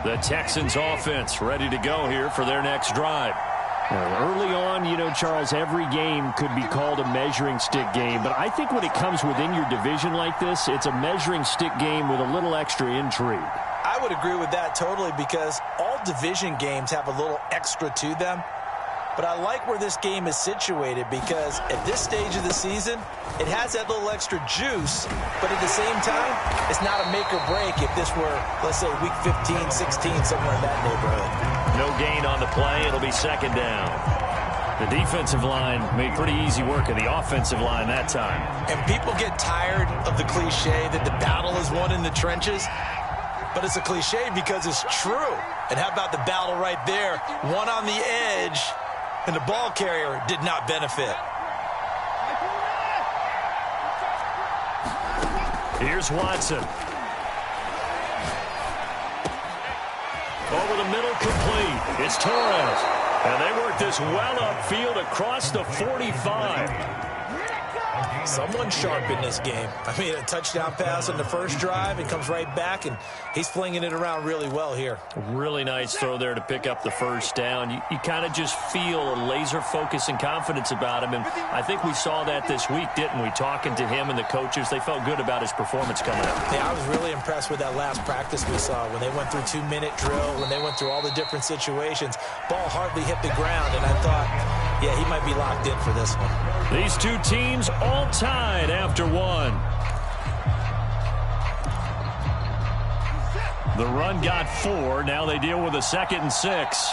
The Texans offense ready to go here for their next drive. Well, early on, you know, Charles, every game could be called a measuring stick game. But I think when it comes within your division like this, it's a measuring stick game with a little extra intrigue. I would agree with that totally because all division games have a little extra to them. But I like where this game is situated because at this stage of the season, it has that little extra juice. But at the same time, it's not a make or break if this were, let's say, week 15, 16, somewhere in that neighborhood. No gain on the play. It'll be second down. The defensive line made pretty easy work of the offensive line that time. And people get tired of the cliche that the battle is won in the trenches. But it's a cliche because it's true. And how about the battle right there? One on the edge. And the ball carrier did not benefit. Here's Watson. Over the middle, complete. It's Torres. And they work this well upfield across the 45. Someone sharp in this game. I mean, a touchdown pass on the first drive. It comes right back, and he's flinging it around really well here. Really nice throw there to pick up the first down. You kind of just feel a laser focus and confidence about him, and I think we saw that this week, didn't we? Talking to him and the coaches, they felt good about his performance coming up. Yeah, I was really impressed with that last practice we saw when they went through 2-minute drill, when they went through all the different situations. Ball hardly hit the ground, and I thought, yeah, he might be locked in for this one. These two teams all tied after one. The run got 4. Now they deal with a 2nd and 6.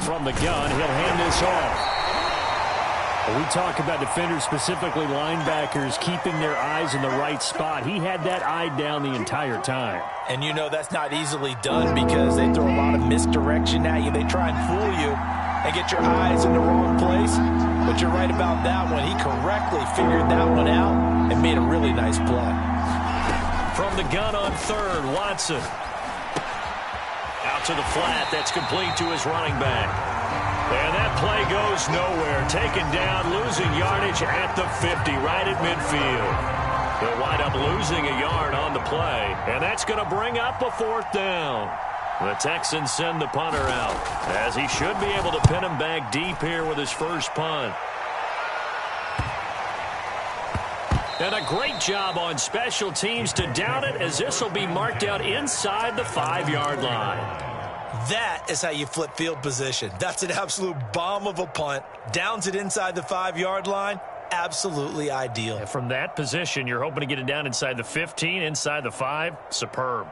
From the gun, he'll hand this off. We talk about defenders, specifically linebackers, keeping their eyes in the right spot. He had that eye down the entire time. And you know that's not easily done because they throw a lot of misdirection at you. They try and fool you and get your eyes in the wrong place. But you're right about that one. He correctly figured that one out and made a really nice play. From the gun on 3rd, Watson. Out to the flat. That's complete to his running back. And that play goes nowhere. Taken down, losing yardage at the 50, right at midfield. They'll wind up losing a yard on the play, and that's going to bring up a 4th down. The Texans send the punter out, as he should be able to pin him back deep here with his first punt. And a great job on special teams to down it, as this will be marked out inside the 5-yard line. That is how you flip field position. That's an absolute bomb of a punt. Downs it inside the 5-yard line. Absolutely ideal. And from that position, you're hoping to get it down inside the 15, inside the 5. Superb.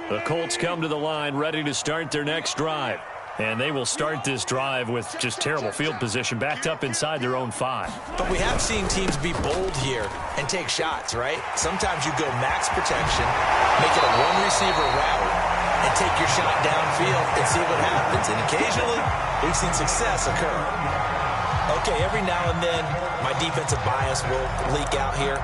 The Colts come to the line, ready to start their next drive. And they will start this drive with just terrible field position, backed up inside their own 5. But we have seen teams be bold here and take shots, right? Sometimes you go max protection, make it a one-receiver route, and take your shot downfield and see what happens. And occasionally, we've seen success occur. Okay, every now and then, my defensive bias will leak out here.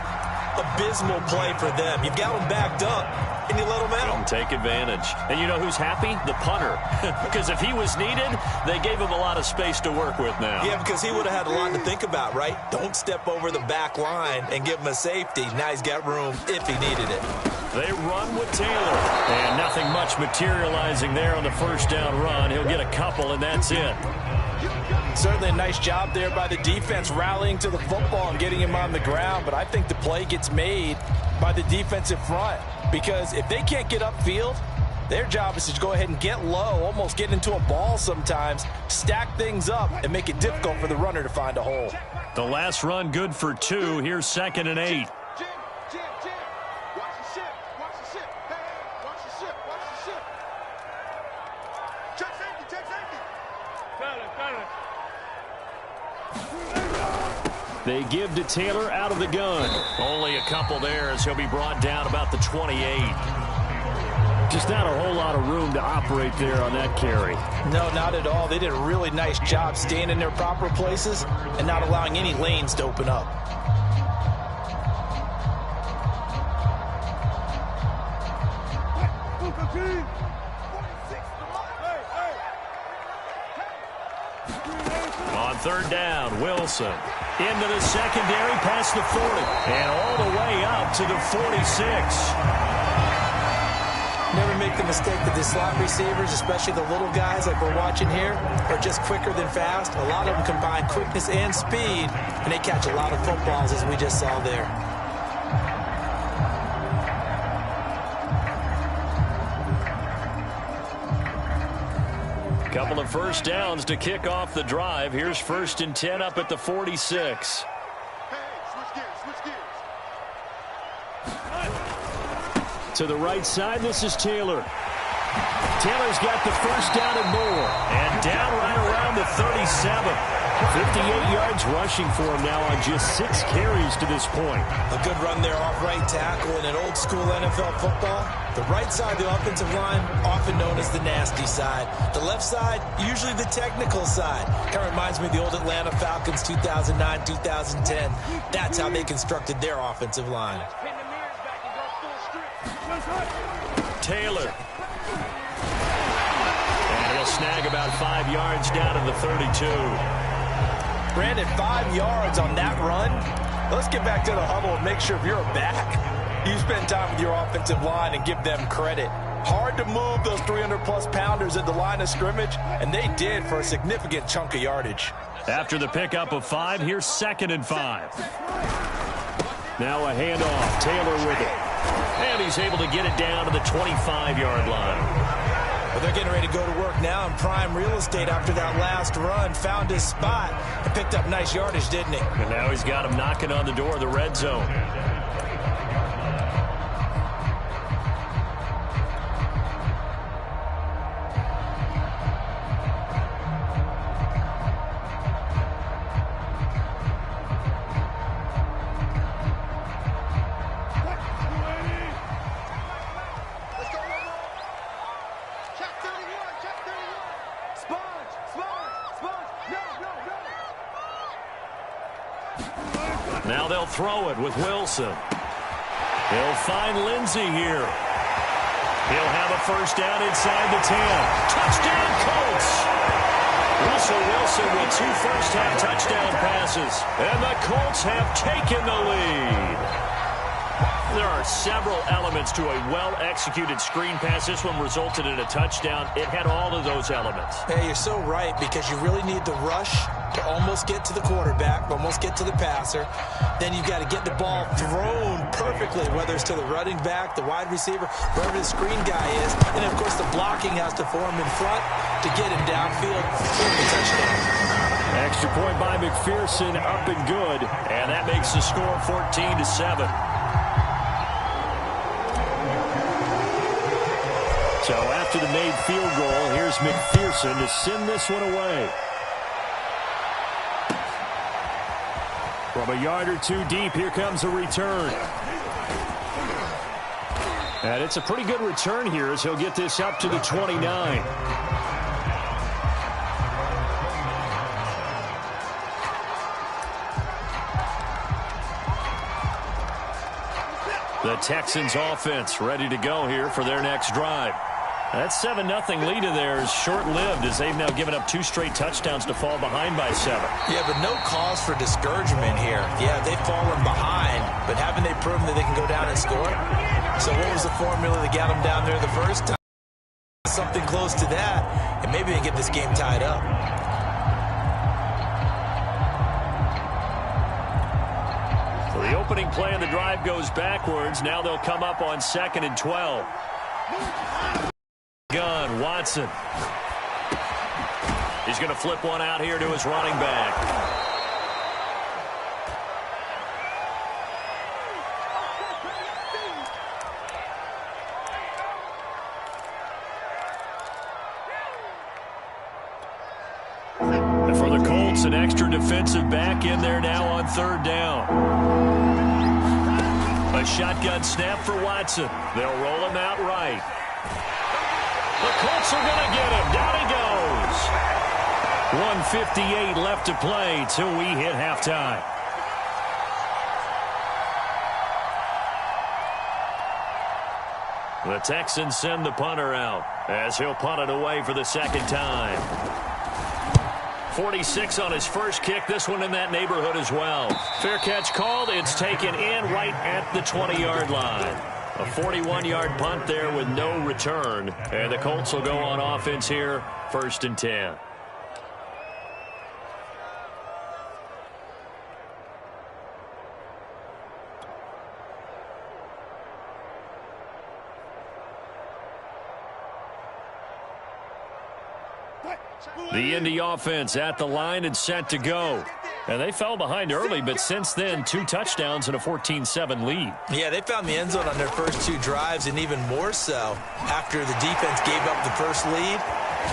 Abysmal play for them. You've got them backed up, and you let them out. Don't take advantage. And you know who's happy? The punter. Because if he was needed, they gave him a lot of space to work with now. Yeah, because he would have had a lot to think about, right? Don't step over the back line and give him a safety. Now he's got room if he needed it. They run with Taylor. And nothing much materializing there on the first down run. He'll get a couple, and that's it. Certainly a nice job there by the defense rallying to the football and getting him on the ground. But I think the play gets made by the defensive front. Because if they can't get upfield, their job is to go ahead and get low, almost get into a ball sometimes, stack things up, and make it difficult for the runner to find a hole. The last run good for 2. Here's 2nd and 8. They give to Taylor out of the gun. Only a couple there as he'll be brought down about the 28. Just not a whole lot of room to operate there on that carry. No, not at all. They did a really nice job staying in their proper places and not allowing any lanes to open up. On third down, Wilson into the secondary past the 40 and all the way up to the 46. Never make the mistake that the slot receivers, especially the little guys like we're watching here, are just quicker than fast. A lot of them combine quickness and speed, and they catch a lot of footballs, as we just saw there. Couple of first downs to kick off the drive. Here's 1st and 10 up at the 46. To the right side, this is Taylor. Taylor's got the first down and more. And down right around the 37. 58 yards rushing for him now on just 6 carries to this point. A good run there off right tackle in an old school NFL football. The right side of the offensive line, often known as the nasty side. The left side, usually the technical side. Kind of reminds me of the old Atlanta Falcons 2009, 2010. That's how they constructed their offensive line. Taylor. And he'll snag about 5 yards down to the 32. Brandon, 5 yards on that run. Let's get back to the huddle and make sure if you're a back, you spend time with your offensive line and give them credit. Hard to move those 300-plus pounders at the line of scrimmage, and they did for a significant chunk of yardage. After the pickup of 5, here's 2nd and 5. Now a handoff. Taylor with it. And he's able to get it down to the 25-yard line. Well, they're getting ready to go to work now in prime real estate after that last run. Found his spot and picked up nice yardage, didn't he? And now he's got him knocking on the door of the red zone. Now they'll throw it with Wilson. He'll find Lindsey here. He'll have a first down inside the 10. Touchdown, Colts! Russell Wilson with 2 first-half touchdown passes. And the Colts have taken the lead. There are several elements to a well-executed screen pass. This one resulted in a touchdown. It had all of those elements. Hey, you're so right, because you really need to rush to almost get to the quarterback, almost get to the passer. Then you've got to get the ball thrown perfectly, whether it's to the running back, the wide receiver, wherever the screen guy is. And, of course, the blocking has to form in front to get him downfield for the touchdown. Extra point by McPherson, up and good. And that makes the score 14-7. So after the made field goal, here's McPherson to send this one away. From a yard or 2 deep, here comes a return. And it's a pretty good return here as he'll get this up to the 29. The Texans offense ready to go here for their next drive. That 7-0 lead of theirs short-lived as they've now given up 2 straight touchdowns to fall behind by 7. Yeah, but no cause for discouragement here. Yeah, they've fallen behind, but haven't they proven that they can go down and score? So what was the formula that got them down there the first time? Something close to that, and maybe they get this game tied up. So the opening play of the drive goes backwards. Now they'll come up on 2nd and 12. Gun, Watson. He's going to flip one out here to his running back. And for the Colts, an extra defensive back in there now on 3rd down. A shotgun snap for Watson. They'll roll him out right. The Colts are going to get him. Down he goes. 1:58 left to play till we hit halftime. The Texans send the punter out as he'll punt it away for the second time. 46 on his first kick. This one in that neighborhood as well. Fair catch called. It's taken in right at the 20-yard line. A 41-yard punt there with no return. And the Colts will go on offense here, 1st and 10. The Indy offense at the line and set to go. And they fell behind early, but since then, 2 touchdowns and a 14-7 lead. Yeah, they found the end zone on their first 2 drives, and even more so after the defense gave up the first lead.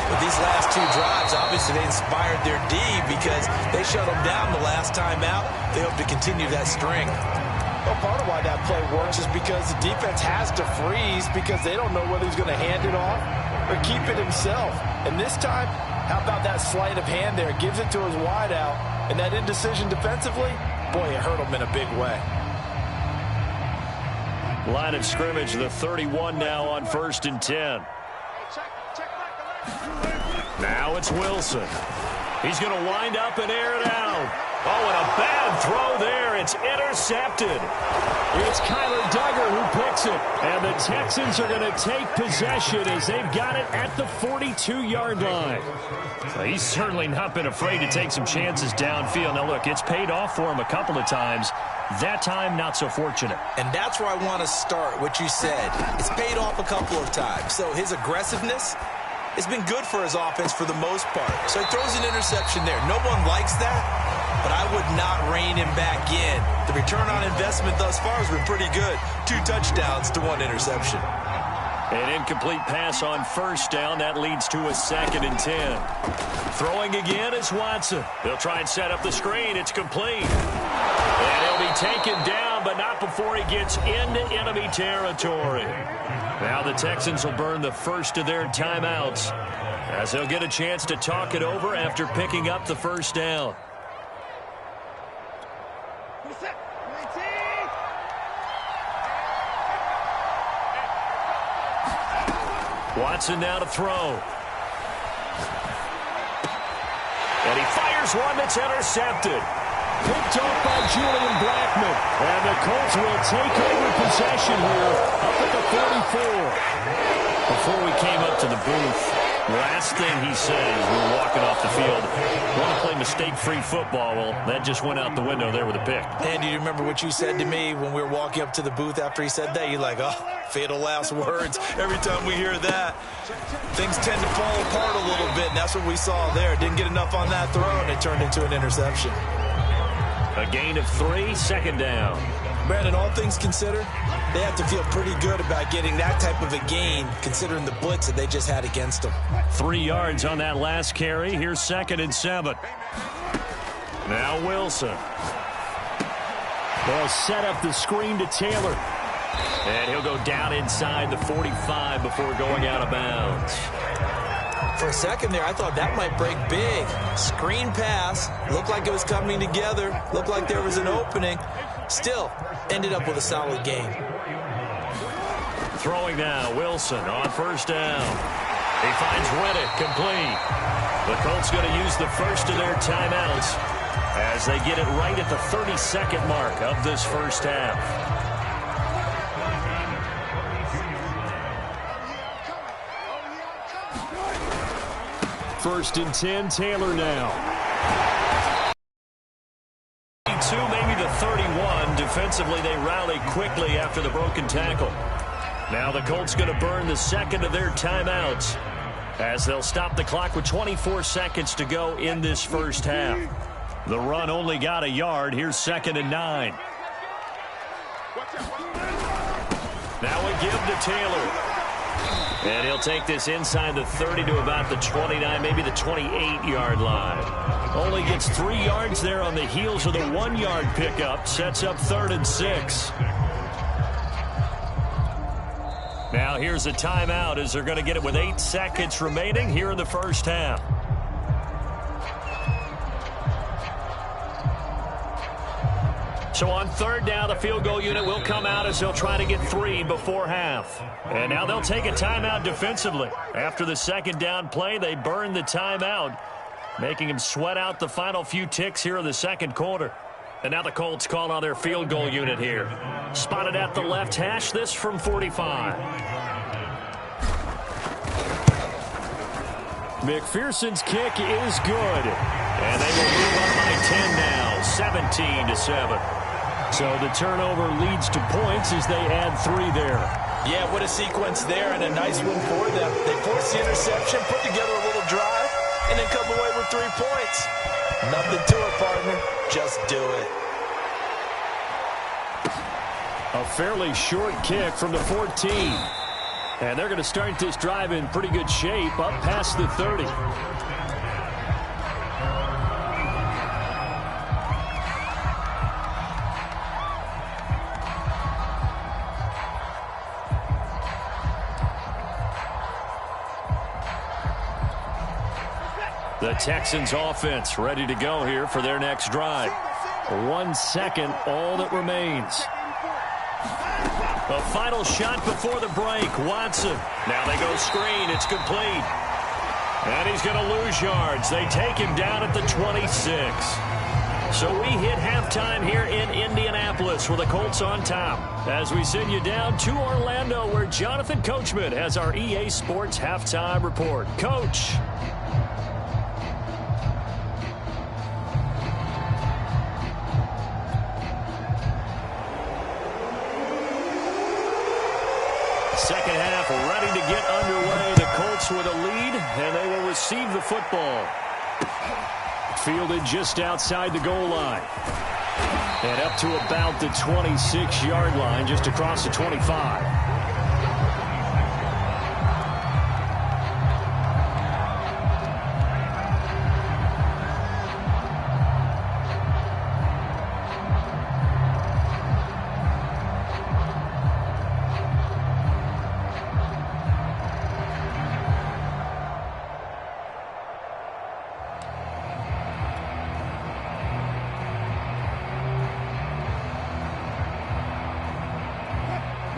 But these last 2 drives, obviously they inspired their D because they shut them down the last time out. They hope to continue that string. Well, part of why that play works is because the defense has to freeze because they don't know whether he's going to hand it off or keep it himself. And this time, how about that sleight of hand there? Gives it to his wideout. And that indecision defensively, boy, it hurt him in a big way. Line of scrimmage, the 31 now on 1st and 10. Now it's Wilson. He's going to wind up and air it out. Oh, and a bad throw there. It's intercepted. It's Kyler Duggar who picks it. And the Texans are going to take possession as they've got it at the 42-yard line. Well, he's certainly not been afraid to take some chances downfield. Now, look, it's paid off for him a couple of times. That time, not so fortunate. And that's where I want to start, what you said. It's paid off a couple of times. So his aggressiveness has been good for his offense for the most part. So he throws an interception there. No one likes that, but I would not rein him back in. The return on investment thus far has been pretty good. 2 touchdowns to 1 interception. An incomplete pass on 1st down. That leads to a 2nd and 10. Throwing again is Watson. They'll try and set up the screen. It's complete. And he'll be taken down, but not before he gets into enemy territory. Now the Texans will burn the first of their timeouts as they'll get a chance to talk it over after picking up the 1st down. Watson now to throw. And he fires one that's intercepted. Picked off by Julian Blackmon. And the Colts will take over possession here up at the 44. Before we came up to the booth, last thing he said as we were walking off the field, want to play mistake-free football. Well, that just went out the window there with a pick. Andy, you remember what you said to me when we were walking up to the booth after he said that? You're like, oh, fatal last words. Every time we hear that, things tend to fall apart a little bit, and that's what we saw there. Didn't get enough on that throw, and it turned into an interception. A gain of 3, 2nd down. Brandon, all things considered, they have to feel pretty good about getting that type of a gain, considering the blitz that they just had against them. 3 yards on that last carry. Here's 2nd and 7. Now Wilson. They'll set up the screen to Taylor. And he'll go down inside the 45 before going out of bounds. For a second there, I thought that might break big. Screen pass. Looked like it was coming together. Looked like there was an opening. Still, ended up with a solid game. Throwing now, Wilson on 1st down. He finds Reddick complete. The Colts going to use the first of their timeouts as they get it right at the 32nd mark of this first half. 1st and 10, Taylor now. 2, maybe the 31. Defensively, they rally quickly after the broken tackle. Now the Colts going to burn the 2nd of their timeouts as they'll stop the clock with 24 seconds to go in this first half. The run only got a yard. Here's 2nd and 9. Now a give to Taylor. And he'll take this inside the 30 to about the 29, maybe the 28-yard line. Only gets 3 yards there on the heels of the 1-yard pickup. Sets up 3rd and 6. Now here's a timeout as they're going to get it with 8 seconds remaining here in the first half. So on third down, the field goal unit will come out as they'll try to get 3 before half. And now they'll take a timeout defensively. After the second down play, they burn the timeout, making him sweat out the final few ticks here in the second quarter. And now the Colts call on their field goal unit here. Spotted at the left hash, this from 45. McPherson's kick is good. And they will move up by 10 now, 17-7. So the turnover leads to points as they add 3 there. Yeah, what a sequence there, and a nice one for them. They force the interception, put together a little drive, and then come away with 3 points. Nothing to it, partner. Just do it. A fairly short kick from the 14. And they're going to start this drive in pretty good shape, up past the 30. The Texans offense ready to go here for their next drive. 1 second, all that remains. A final shot before the break. Watson. Now they go screen. It's complete. And he's going to lose yards. They take him down at the 26. So we hit halftime here in Indianapolis with the Colts on top. As we send you down to Orlando, where Jonathan Coachman has our EA Sports halftime report. Coach. Second half ready to get underway. The Colts with a lead, and they will receive the football. Fielded just outside the goal line. And up to about the 26-yard line, just across the 25.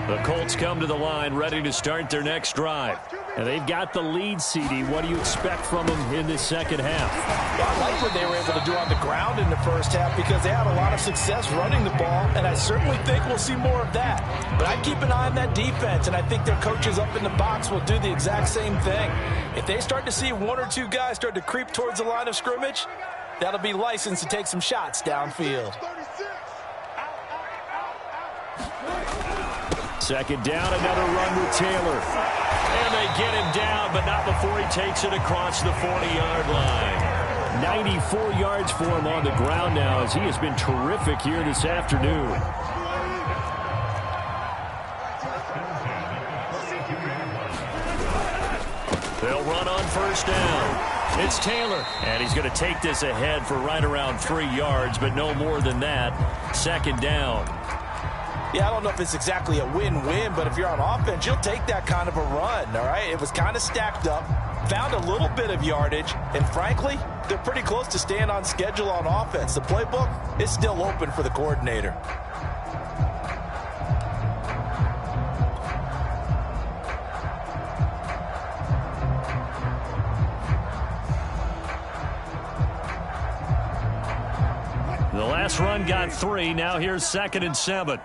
The Colts come to the line ready to start their next drive. And they've got the lead, CD. What do you expect from them in this second half? Well, I like what they were able to do on the ground in the first half because they had a lot of success running the ball, and I certainly think we'll see more of that. But I keep an eye on that defense, and I think their coaches up in the box will do the exact same thing. If they start to see 1 or 2 guys start to creep towards the line of scrimmage, that'll be licensed to take some shots downfield. Second down, another run with Taylor. And they get him down, but not before he takes it across the 40-yard line. 94 yards for him on the ground now, as he has been terrific here this afternoon. They'll run on first down. It's Taylor, and he's going to take this ahead for right around 3 yards, but no more than that. Second down. Yeah, I don't know if it's exactly a win-win, but if you're on offense, you'll take that kind of a run, all right? It was kind of stacked up, found a little bit of yardage, and frankly, they're pretty close to staying on schedule on offense. The playbook is still open for the coordinator. The last run got 3. Now here's 2nd and 7.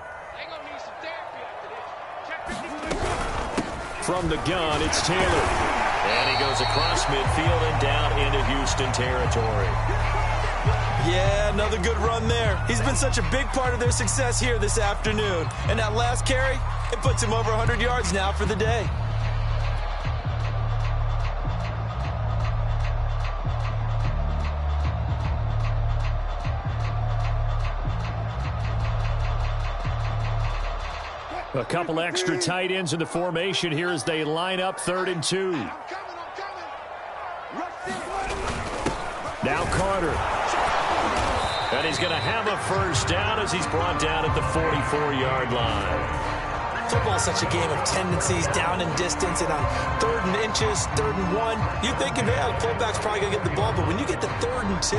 From the gun, it's Taylor. And he goes across midfield and down into Houston territory. Yeah, another good run there. He's been such a big part of their success here this afternoon. And that last carry, it puts him over 100 yards now for the day. A couple extra tight ends in the formation here as they line up 3rd and 2. Now Carter. And he's going to have a first down as he's brought down at the 44-yard line. Football's such a game of tendencies, down and distance, and on 3rd and inches, 3rd and 1. You're thinking, yeah, the fullback's probably going to get the ball, but when you get to 3rd and 2,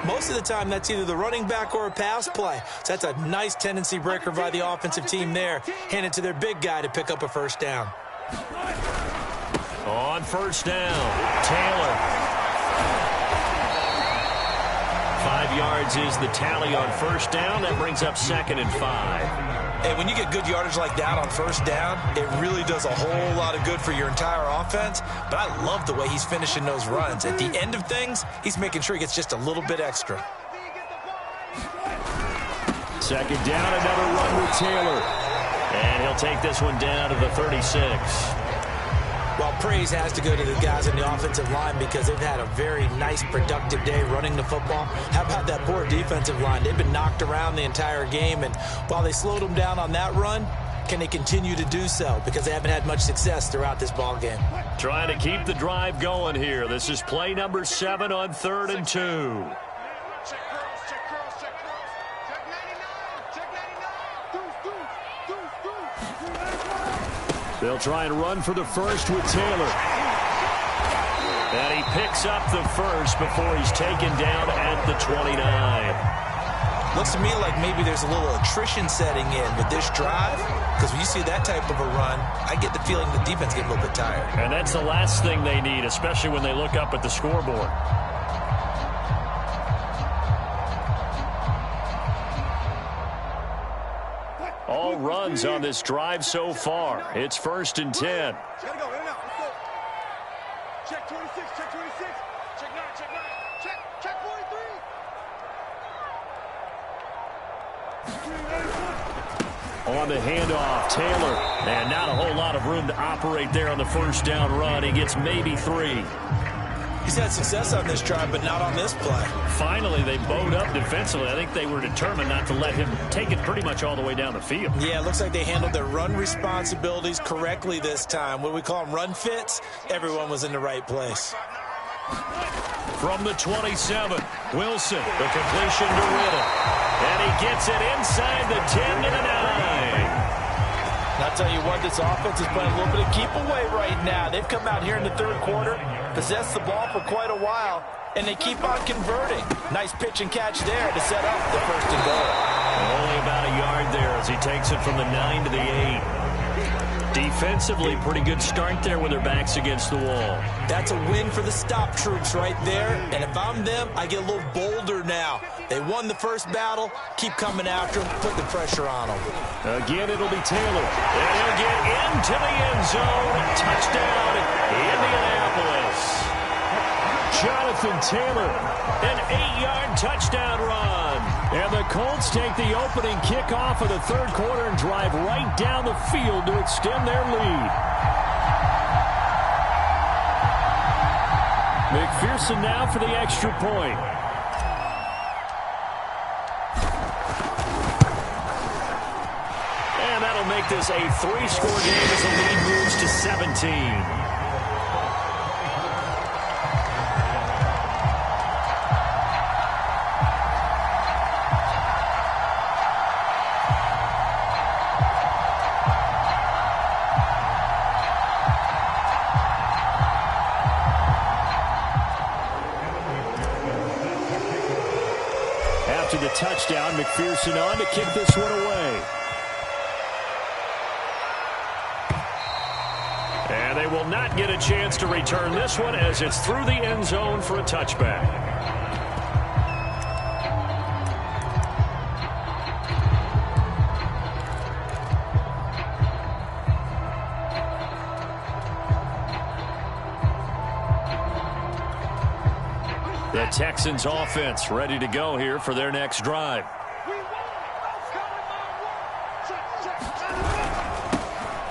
most of the time that's either the running back or a pass play. So that's a nice tendency breaker by the offensive team there. Hand it to their big guy to pick up a first down. On first down, Taylor. 5 yards is the tally on first down. That brings up 2nd and 5. Hey, when you get good yardage like that on first down, it really does a whole lot of good for your entire offense. But I love the way he's finishing those runs. At the end of things, he's making sure he gets just a little bit extra. 2nd down, another run with Taylor. And he'll take this one down to the 36. Well, praise has to go to the guys in the offensive line because they've had a very nice, productive day running the football. How about that poor defensive line? They've been knocked around the entire game, and while they slowed them down on that run, can they continue to do so? Because they haven't had much success throughout this ball game. Trying to keep the drive going here. This is play number 7 on 3rd and 2. They'll try and run for the first with Taylor. And he picks up the first before he's taken down at the 29. Looks to me like maybe there's a little attrition setting in with this drive, because when you see that type of a run, I get the feeling the defense gets a little bit tired. And that's the last thing they need, especially when they look up at the scoreboard. All runs on this drive so far. It's 1st and 10. Gotta go, in and out. Let's go. Check 26, check 26. Check 9, check 43. On the handoff, Taylor. And not a whole lot of room to operate there on the first down run. He gets maybe 3. He's had success on this drive, but not on this play. Finally, they bowed up defensively. I think they were determined not to let him take it pretty much all the way down the field. Yeah, it looks like they handled their run responsibilities correctly this time. What do we call them, run fits? Everyone was in the right place. From the 27, Wilson, the completion to Riddle. And he gets it inside the 10 to the 9. And I'll tell you what, this offense is playing a little bit of keep away right now. They've come out here in the 3rd quarter, possessed the ball for quite a while, and they keep on converting. Nice pitch and catch there to set up the 1st and goal. Only about a yard there as he takes it from the 9 to the 8. Defensively, pretty good start there with their backs against the wall. That's a win for the stop troops right there. And if I'm them, I get a little bolder now. They won the first battle. Keep coming after them. Put the pressure on them. Again, it'll be Taylor. And he'll get into the end zone. Touchdown, Indianapolis. Jonathan Taylor, an 8-yard touchdown run. And the Colts take the opening kickoff of the 3rd quarter and drive right down the field to extend their lead. McPherson now for the extra point. And that'll make this a 3-score game as the lead moves to 17. The touchdown, McPherson on to kick this one away. And they will not get a chance to return this one as it's through the end zone for a touchback. The Texans offense ready to go here for their next drive.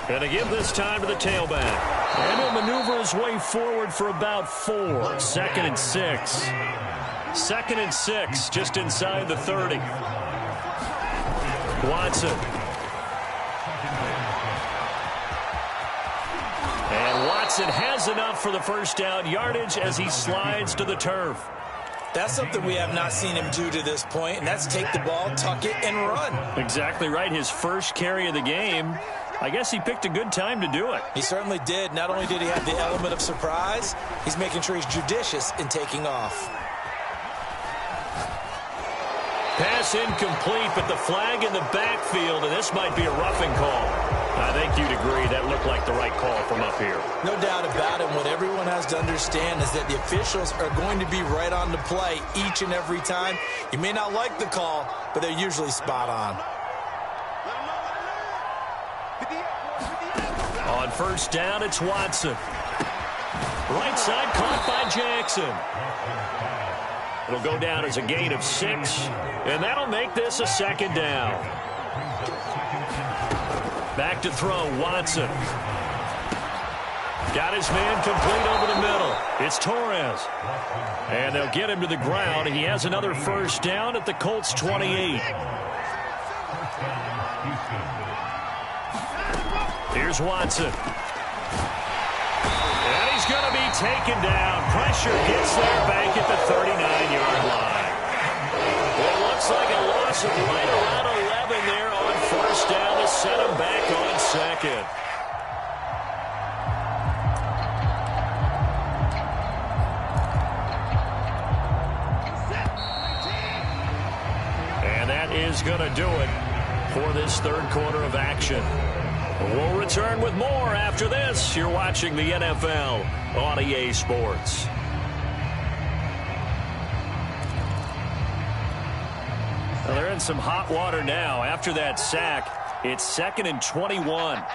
And again this time to the tailback. And he'll maneuver his way forward for about 4. 2nd and 6. 2nd and 6 just inside the 30. Watson. And Watson has enough for the first down yardage as he slides to the turf. That's something we have not seen him do to this point, and that's take the ball, tuck it, and run. Exactly right. His first carry of the game. I guess he picked a good time to do it. He certainly did. Not only did he have the element of surprise, he's making sure he's judicious in taking off. Pass incomplete, but the flag in the backfield, and this might be a roughing call. I think you'd agree that looked like the right call from up here. No doubt about it. What everyone has to understand is that the officials are going to be right on the play each and every time. You may not like the call, but they're usually spot on. On first down, it's Watson. Right side caught by Jackson. It'll go down as a gain of 6, and that'll make this a second down. Back to throw, Watson. Got his man complete over the middle. It's Torres. And they'll get him to the ground. He has another first down at the Colts 28. Here's Watson. And he's going to be taken down. Pressure gets there back at the 39-yard line. It looks like a loss of right around 11 there on first down to set him back on second. And that is going to do it for this third quarter of action. We'll return with more after this. You're watching the NFL on EA Sports. Well, they're in some hot water now. After that sack, it's 2nd and 21. 51,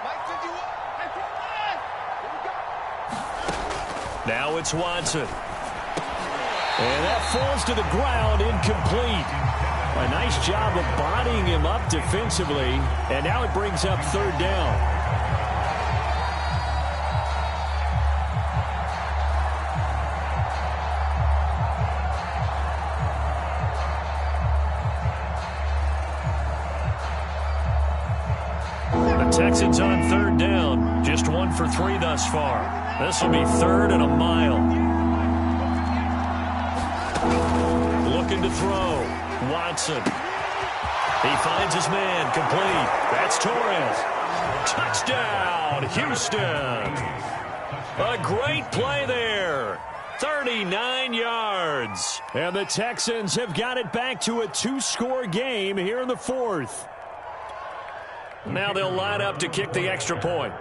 Mike 51. Now it's Watson. And that falls to the ground, incomplete. A nice job of bodying him up defensively, and now it brings up third down. The Texans on third down, just 1 for 3 thus far. This will be 3rd and a mile. Looking to throw. Watson. He finds his man complete. That's Torres. Touchdown, Houston. A great play there. 39 yards. And the Texans have got it back to a 2-score game here in the 4th. Now they'll line up to kick the extra point.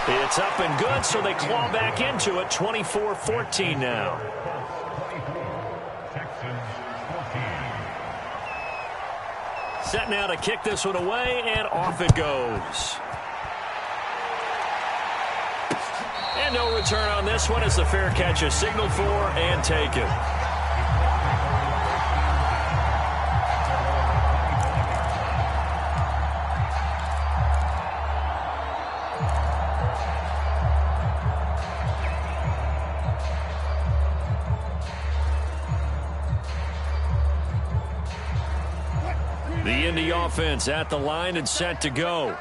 It's up and good, so they claw back into it. 24-14 now. Set now to kick this one away, and off it goes. And no return on this one as the fair catch is signaled for and taken. The Indy offense at the line and set to go.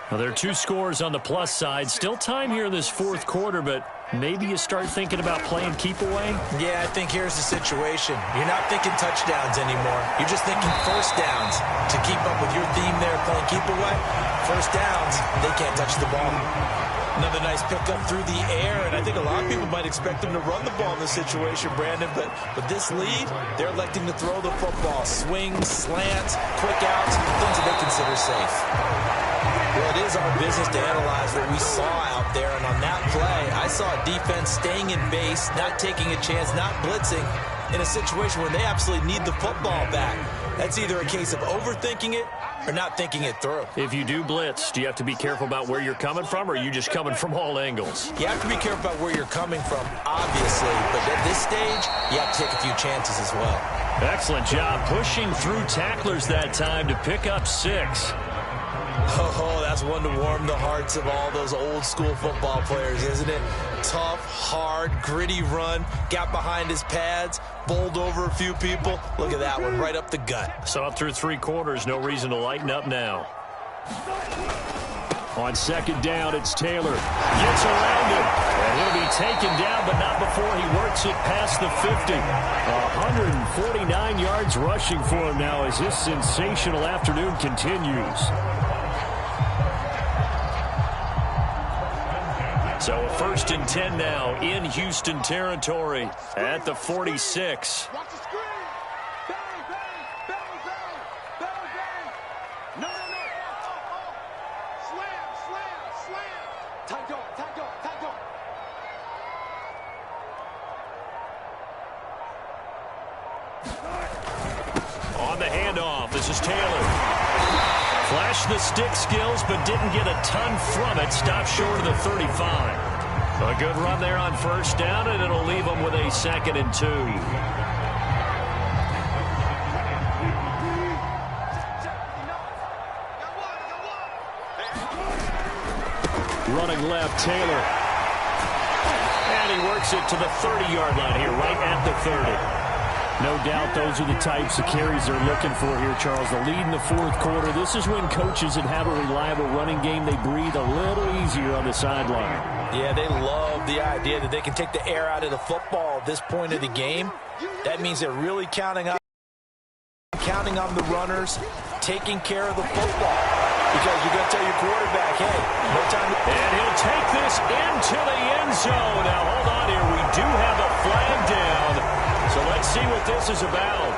Now, there are 2 scores on the plus side. Still time here in this 4th quarter, but maybe you start thinking about playing keep away? Yeah, I think here's the situation. You're not thinking touchdowns anymore. You're just thinking first downs. To keep up with your theme there, playing keep away, first downs, they can't touch the ball. Another nice pickup through the air, and I think a lot of people might expect them to run the ball in this situation, Brandon, but with this lead, they're electing to throw the football. Swings, slants, quick outs, things that they consider safe. Well, it is our business to analyze what we saw out there, and on that play, I saw a defense staying in base, not taking a chance, not blitzing, in a situation where they absolutely need the football back. That's either a case of overthinking it or not thinking it through. If you do blitz, do you have to be careful about where you're coming from, or are you just coming from all angles? You have to be careful about where you're coming from, obviously, but at this stage, you have to take a few chances as well. Excellent job pushing through tacklers that time to pick up 6. Oh, that's one to warm the hearts of all those old school football players, isn't it? Tough, hard, gritty run, got behind his pads, bowled over a few people. Look at that one, right up the gut. Saw it through 3 quarters, no reason to lighten up now. On second down, it's Taylor. Gets around him, and he'll be taken down, but not before he works it past the 50. 149 yards rushing for him now as this sensational afternoon continues. So a 1st and 10 now in Houston territory at the 46. Watch the screen. Bang, bang, bang, bang, bang, bang. No, no, no. Slam, slam, slam. Tight dog, tight dog, tight dog. On the handoff, this is Taylor. Flashed the stick skills, but didn't get a ton from it. Stopped short of the 35. A good run there on 1st down, and it'll leave them with a 2nd and 2. Running left, Taylor. And he works it to the 30-yard line here, right at the 30. No doubt those are the types of carries they're looking for here, Charles. The lead in the 4th quarter. This is when coaches that have a reliable running game, they breathe a little easier on the sideline. Yeah, they love the idea that they can take the air out of the football at this point of the game. That means they're really counting on the runners, taking care of the football. Because you're going to tell your quarterback, hey, no time to... And he'll take this into the end zone. Now, hold on here. We do have a flag down. So let's see what this is about.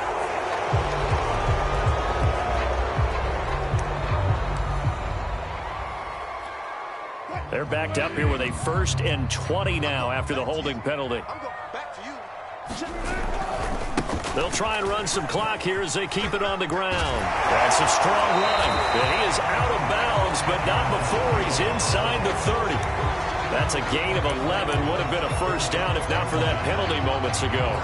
They're backed up here with a 1st and 20 now after the holding penalty. They'll try and run some clock here as they keep it on the ground. And some strong running. And he is out of bounds, but not before he's inside the 30. That's a gain of 11. Would have been a 1st down if not for that penalty moments ago.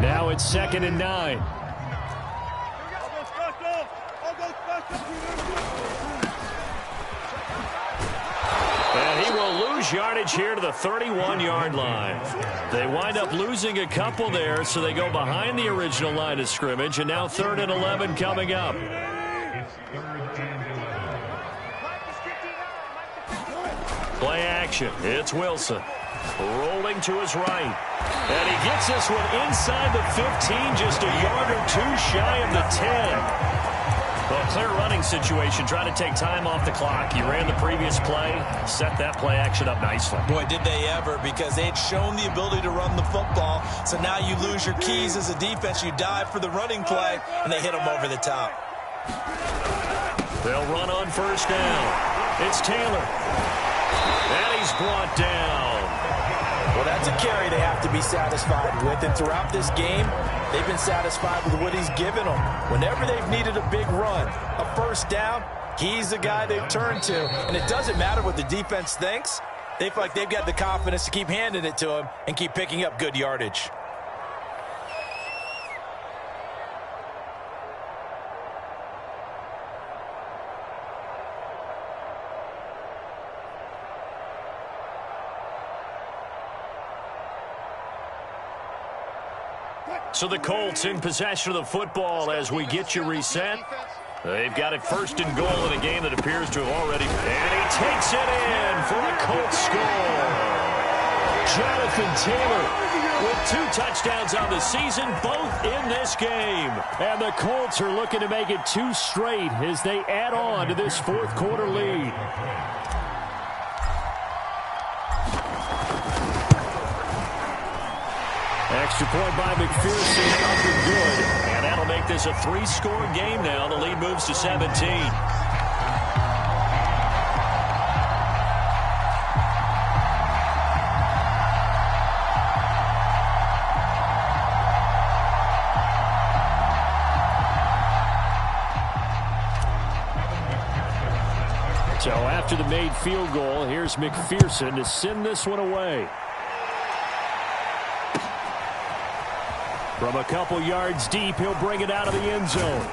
Now it's 2nd and 9. And he will lose yardage here to the 31-yard line. They wind up losing a couple there, so they go behind the original line of scrimmage, and now 3rd and 11 coming up. Play action. It's Wilson. Rolling to his right. And he gets this one inside the 15, just a yard or two shy of the 10. Well, clear running situation, trying to take time off the clock. He ran the previous play, set that play action up nicely. Boy, did they ever, because they'd shown the ability to run the football. So now you lose your keys as a defense. You dive for the running play, and they hit them over the top. They'll run on 1st down. It's Taylor. And he's brought down. Well, that's a carry they have to be satisfied with. And throughout this game, they've been satisfied with what he's given them. Whenever they've needed a big run, a 1st down, he's the guy they've turned to. And it doesn't matter what the defense thinks. They feel like they've got the confidence to keep handing it to him and keep picking up good yardage. So the Colts in possession of the football as we get you reset. They've got it 1st and goal in a game that appears to have already... And he takes it in for a Colts score. Jonathan Taylor with 2 touchdowns on the season, both in this game. And the Colts are looking to make it 2 straight as they add on to this 4th quarter lead. Extra point by McPherson, up and good. And that'll make this a 3-score game now. The lead moves to 17. So after the made field goal, here's McPherson to send this one away. From a couple yards deep, he'll bring it out of the end zone.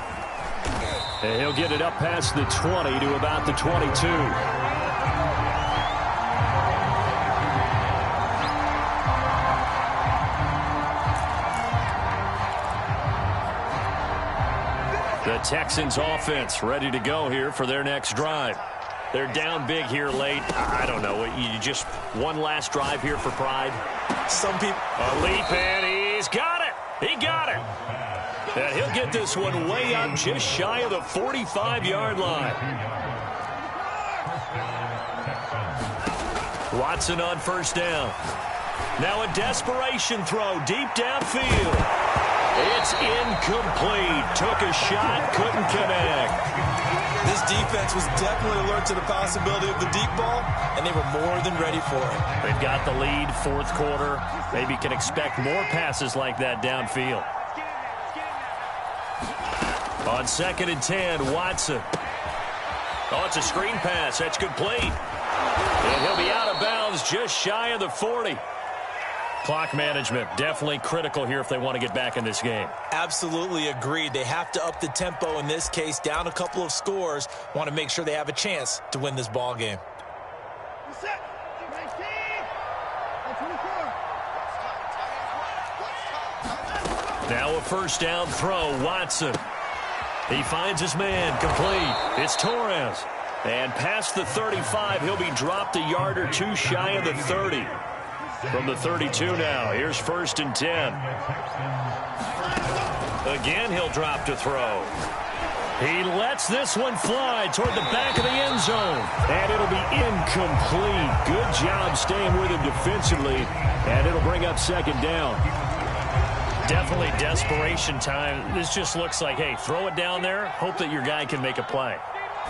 And he'll get it up past the 20 to about the 22. The Texans offense ready to go here for their next drive. They're down big here late. I don't know. You just one last drive here for pride. Some people... A leap, and he's got it. He got it. And he'll get this one way up just shy of the 45-yard line. Watson on first down. Now a desperation throw deep downfield. It's incomplete. Took a shot, couldn't connect. This defense was definitely alert to the possibility of the deep ball, and they were more than ready for it. They've got the lead, fourth quarter. Maybe can expect more passes like that downfield. On 2nd and 10, Watson. Oh, it's a screen pass. That's complete. And he'll be out of bounds just shy of the 40. Clock management definitely critical here if they want to get back in this game. Absolutely agreed. They have to up the tempo in this case, down a couple of scores. Want to make sure they have a chance to win this ball game. Now a first down throw, Watson. He finds his man, complete. It's Torres. And past the 35, he'll be dropped a yard or two shy of the 30. From the 32 now, here's 1st and 10. Again, he'll drop to throw. He lets this one fly toward the back of the end zone. And it'll be incomplete. Good job staying with him defensively. And it'll bring up 2nd down. Definitely desperation time. This just looks like, hey, throw it down there. Hope that your guy can make a play.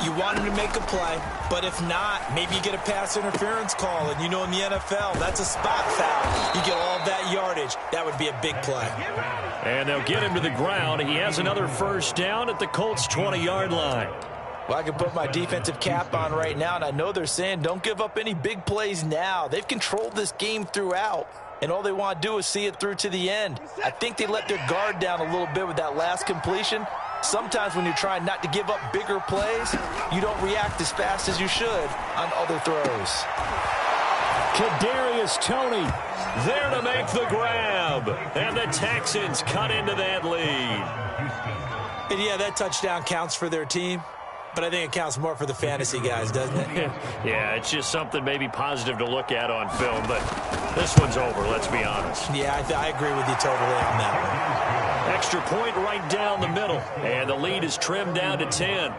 You want him to make a play, but if not, maybe you get a pass interference call. And you know in the NFL, that's a spot foul. You get all that yardage. That would be a big play. And they'll get him to the ground. He has another first down at the Colts' 20-yard line. Well, I can put my defensive cap on right now, and I know they're saying don't give up any big plays now. They've controlled this game throughout, and all they want to do is see it through to the end. I think they let their guard down a little bit with that last completion. Sometimes when you're trying not to give up bigger plays, you don't react as fast as you should on other throws. Kadarius Toney there to make the grab. And the Texans cut into that lead. And yeah, that touchdown counts for their team, but I think it counts more for the fantasy guys, doesn't it? Yeah, it's just something maybe positive to look at on film, but this one's over, let's be honest. Yeah, I agree with you totally on that one. Extra point right down the middle, and the lead is trimmed down to 10.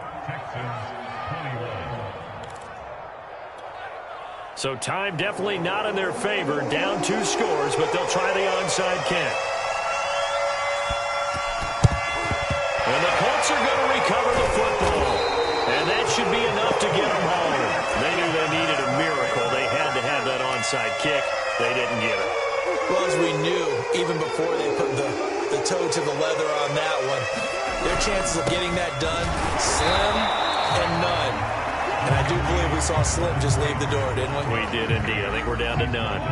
So time definitely not in their favor. Down 2 scores, but they'll try the onside kick. And the Colts are going to recover the football. And that should be enough to get them home. They knew they needed a miracle. They had to have that onside kick. They didn't get it. Well, as we knew, even before they put the toe to the leather on that one, their chances of getting that done, slim and none. And I do believe we saw Slim just leave the door, didn't we? We did indeed. I think we're down to none.